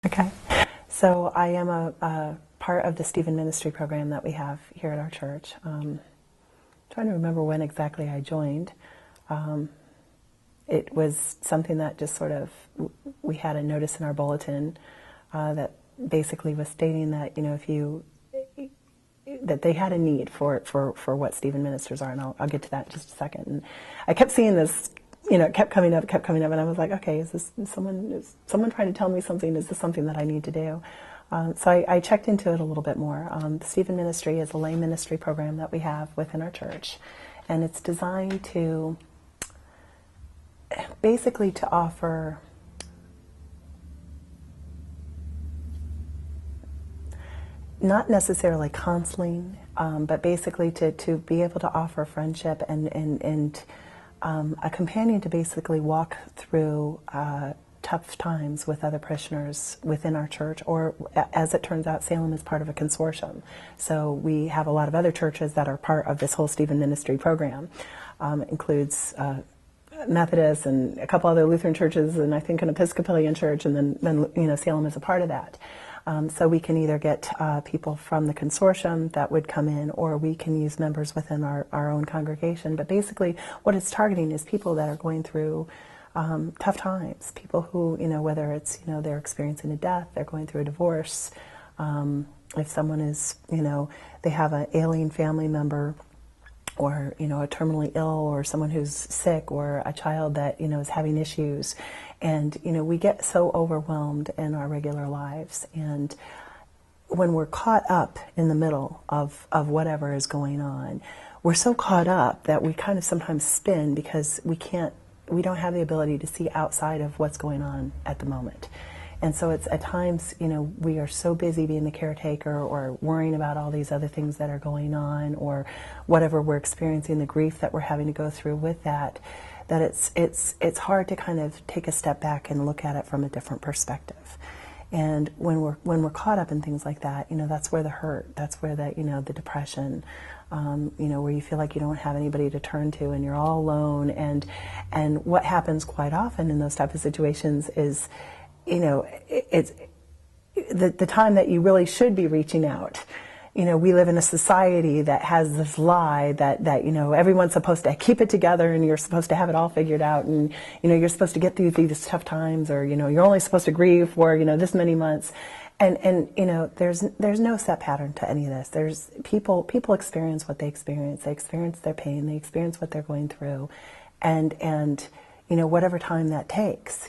Okay. So I am a part of the Stephen Ministry program that we have here at our church. Trying to remember when exactly I joined. It was something that just sort of, we had a notice in our bulletin that basically was stating that, that they had a need for what Stephen ministers are, and I'll get to that in just a second. And I kept seeing this, it kept coming up, and I was like, okay, is someone trying to tell me something? Is this something that I need to do? So I checked into it a little bit more. The Stephen Ministry is a lay ministry program that we have within our church, and it's designed to basically to offer not necessarily counseling, but basically to be able to offer friendship and a companion to basically walk through tough times with other parishioners within our church, or as it turns out, Salem is part of a consortium. So we have a lot of other churches that are part of this whole Stephen Ministry program. Includes Methodist and a couple other Lutheran churches, and I think an Episcopalian church, and then Salem is a part of that. So we can either get people from the consortium that would come in, or we can use members within our own congregation. But basically what it's targeting is people that are going through tough times, people who, whether it's, they're experiencing a death, they're going through a divorce, if someone is, they have an ailing family member, or, a terminally ill, or someone who's sick, or a child that, is having issues. And, we get so overwhelmed in our regular lives. And when we're caught up in the middle of whatever is going on, we're so caught up that we kind of sometimes spin because we don't have the ability to see outside of what's going on at the moment. And so it's at times, we are so busy being the caretaker or worrying about all these other things that are going on, or whatever we're experiencing, the grief that we're having to go through with that it's hard to kind of take a step back and look at it from a different perspective. And when we're caught up in things like that, that's where the hurt, that's where the depression, where you feel like you don't have anybody to turn to and you're all alone. And what happens quite often in those type of situations is, it's the time that you really should be reaching out. We live in a society that has this lie that everyone's supposed to keep it together and you're supposed to have it all figured out, and you're supposed to get through these tough times, or you're only supposed to grieve for this many months, and there's no set pattern to any of this. There's people experience what they experience. They experience their pain. They experience what they're going through, and whatever time that takes,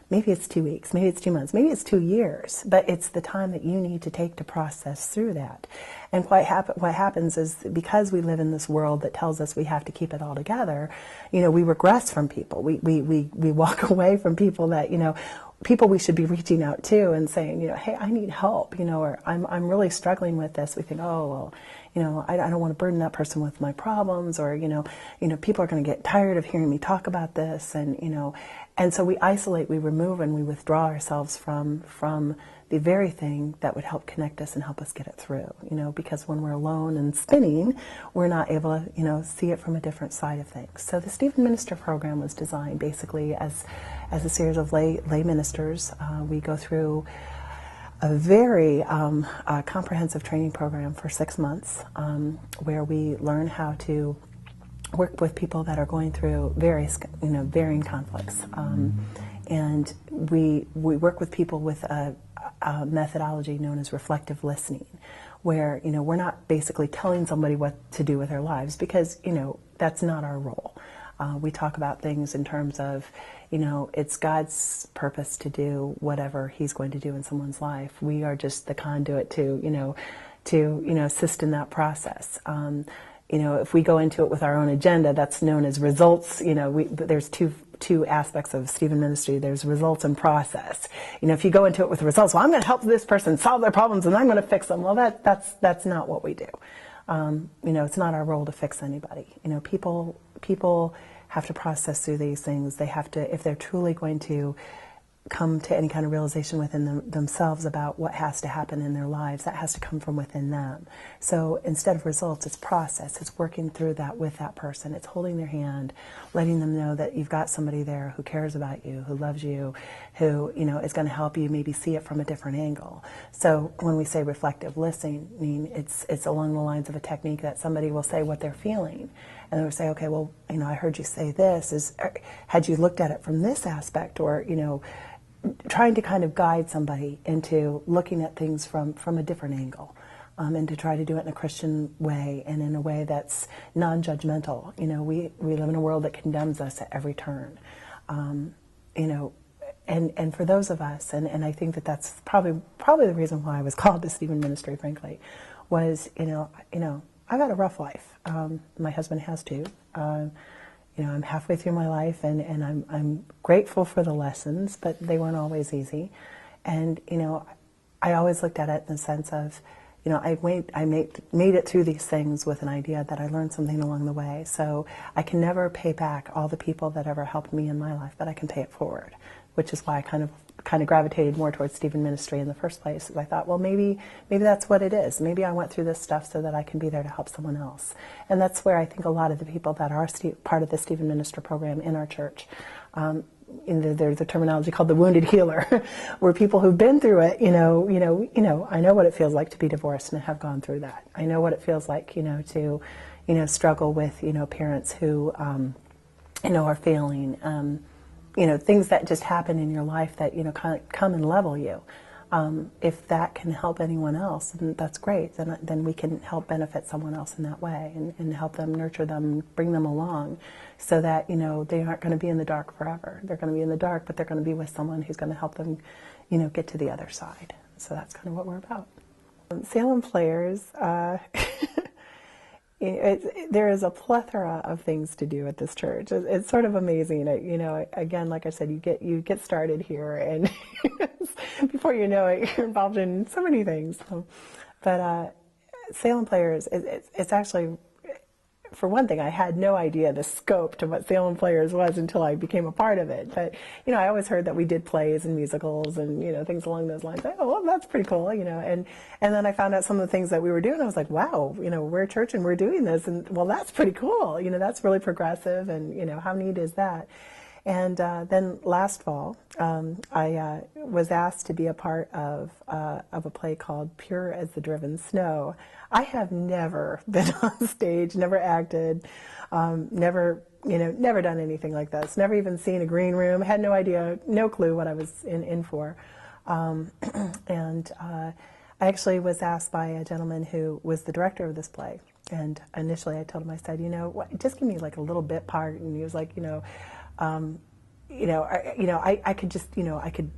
maybe it's 2 weeks, maybe it's 2 months, maybe it's 2 years, but it's the time that you need to take to process through that. And what happens is, because we live in this world that tells us we have to keep it all together, we regress from people. We walk away from people that, people we should be reaching out to and saying, hey, I need help, or I'm really struggling with this. We think, oh, well, I don't want to burden that person with my problems, or, people are going to get tired of hearing me talk about this, and so we isolate, we remove, and we withdraw ourselves from the very thing that would help connect us and help us get it through, because when we're alone and spinning, we're not able to, see it from a different side of things. So the Stephen Minister program was designed basically as a series of lay ministers. We go through a very comprehensive training program for 6 months, where we learn how to work with people that are going through various, varying conflicts. And we work with people with a methodology known as reflective listening, where, we're not basically telling somebody what to do with their lives, because, that's not our role. We talk about things in terms of, it's God's purpose to do whatever He's going to do in someone's life. We are just the conduit to assist in that process. If we go into it with our own agenda, that's known as results. There's two aspects of Stephen Ministry. There's results and process. If you go into it with results, well, I'm going to help this person solve their problems and I'm going to fix them. Well, that's not what we do. It's not our role to fix anybody. People have to process through these things. They have to, if they're truly going to come to any kind of realization within themselves about what has to happen in their lives. That has to come from within them. So instead of results, it's process. It's working through that with that person. It's holding their hand, letting them know that you've got somebody there who cares about you, who loves you, who, you know, is going to help you maybe see it from a different angle. So when we say reflective listening, it's along the lines of a technique that somebody will say what they're feeling. And they'll say, okay, well, you know, I heard you say this. Had you looked at it from this aspect? Or, you know, trying to kind of guide somebody into looking at things from a different angle, and to try to do it in a Christian way and in a way that's non-judgmental. You know, we live in a world that condemns us at every turn. You know, and for those of us, and I think that's probably the reason why I was called to Stephen ministry, frankly, was, you know, I've had a rough life. My husband has too. You know, I'm halfway through my life, and I'm grateful for the lessons, but they weren't always easy. And, you know, I always looked at it in the sense of, you know, I made it through these things with an idea that I learned something along the way. So I can never pay back all the people that ever helped me in my life, but I can pay it forward, which is why I kind of gravitated more towards Stephen ministry in the first place. I thought, well, maybe that's what it is. Maybe I went through this stuff so that I can be there to help someone else. And that's where I think a lot of the people that are part of the Stephen minister program in our church, there's a terminology called the wounded healer, where people who've been through it, I know what it feels like to be divorced and have gone through that. I know what it feels like, to, struggle with, parents who, are failing. Things that just happen in your life that, come and level you. If that can help anyone else, then that's great. Then we can help benefit someone else in that way and help them, nurture them, bring them along so that, they aren't going to be in the dark forever. They're going to be in the dark, but they're going to be with someone who's going to help them, get to the other side. So that's kind of what we're about. Salem Players, there is a plethora of things to do at this church. It's sort of amazing. Again, like I said, you get started here, and before you know it, you're involved in so many things. But Salem Players, it's actually, for one thing, I had no idea the scope to what Salem Players was until I became a part of it. But, I always heard that we did plays and musicals and, things along those lines. Oh, well, that's pretty cool, and then I found out some of the things that we were doing. I was like, wow, we're a church and we're doing this. And, well, that's pretty cool. That's really progressive. And, how neat is that? And then last fall, I was asked to be a part of a play called Pure as the Driven Snow. I have never been on stage, never acted, never done anything like this, never even seen a green room, had no idea, no clue what I was in for. And I actually was asked by a gentleman who was the director of this play. And initially I told him, I said, just give me like a little bit part. And he was like, I could just, I could,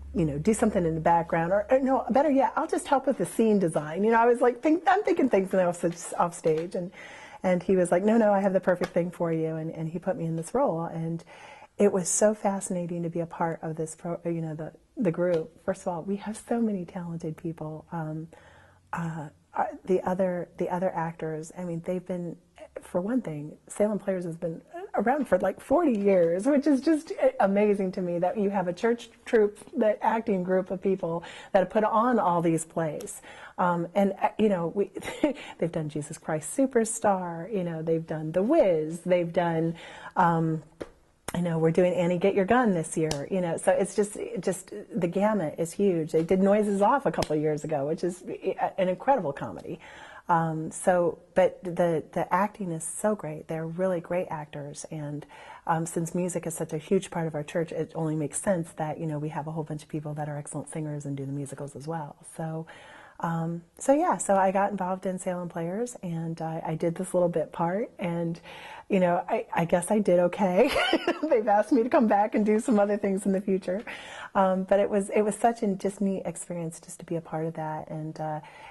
do something in the background, or no, better yet, I'll just help with the scene design. I was like, I'm thinking things off stage, and he was like, no, I have the perfect thing for you, and he put me in this role, and it was so fascinating to be a part of this, the group. First of all, we have so many talented people. The other actors, I mean, they've been, for one thing, Salem Players has been around for like 40 years, which is just amazing to me that you have a church troupe, that acting group of people that have put on all these plays. They've done Jesus Christ Superstar, they've done The Wiz, they've done, we're doing Annie Get Your Gun this year, so it's just the gamut is huge. They did Noises Off a couple of years ago, which is an incredible comedy. But the acting is so great. They're really great actors, and since music is such a huge part of our church, it only makes sense that we have a whole bunch of people that are excellent singers and do the musicals as well. So I got involved in Salem Players, and I did this little bit part, and I guess I did okay. They've asked me to come back and do some other things in the future, but it was such a just neat experience just to be a part of that, and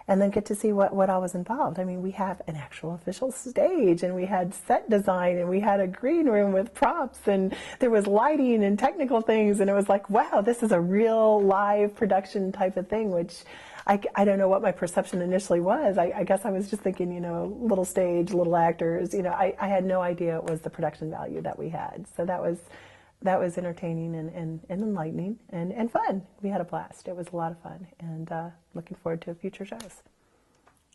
then get to see what all was involved. I mean, we have an actual official stage, and we had set design, and we had a green room with props, and there was lighting and technical things, and it was like, wow, this is a real live production type of thing, which I don't know what my perception initially was. I guess I was just thinking, little stage, little actors. I had no idea it was the production value that we had. So that was that was entertaining and enlightening and fun. We had a blast. It was a lot of fun, and looking forward to future shows.